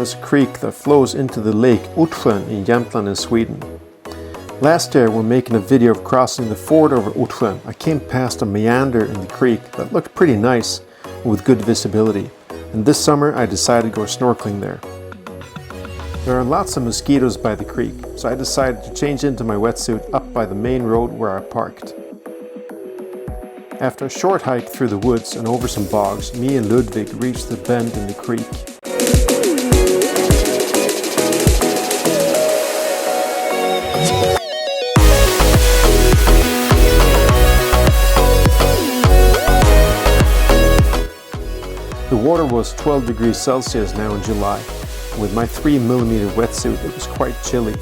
is a creek that flows into the Lake Ottsjön in Jämtland in Sweden. Last year, when making a video of crossing the ford over Ottsjön, I came past a meander in the creek that looked pretty nice with good visibility. And this summer I decided to go snorkeling there. There are lots of mosquitoes by the creek, so I decided to change into my wetsuit up by the main road where I parked. After a short hike through the woods and over some bogs, me and Ludwig reached the bend in the creek. The water was 12 degrees Celsius now in July. With my 3mm wetsuit, it was quite chilly.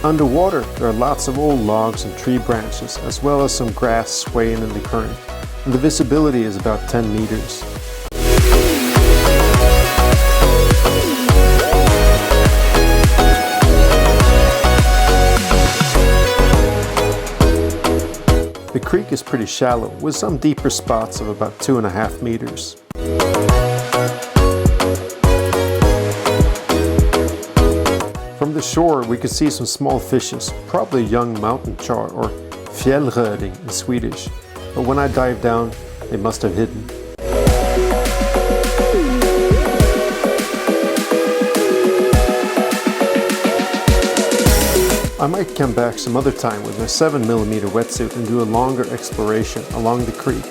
Underwater, there are lots of old logs and tree branches, as well as some grass swaying in the current, and the visibility is about 10 meters. The creek is pretty shallow, with some deeper spots of about 2.5 meters. From the shore we could see some small fishes, probably young mountain char or fjällröding in Swedish, but when I dived down they must have hidden. I might come back some other time with my 7mm wetsuit and do a longer exploration along the creek,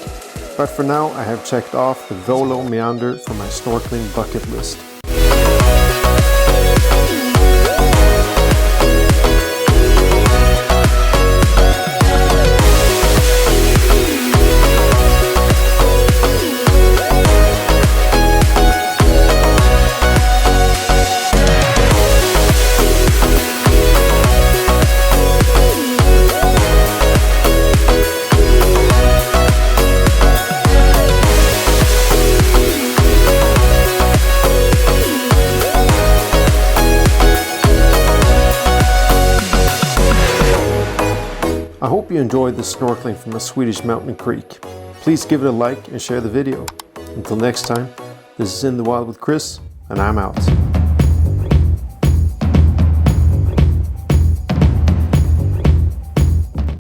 but for now I have checked off the Vålån meander from my snorkeling bucket list. I hope you enjoyed this snorkeling from a Swedish mountain creek. Please give it a like and share the video. Until next time, this is In the Wild with Chris, and I'm out.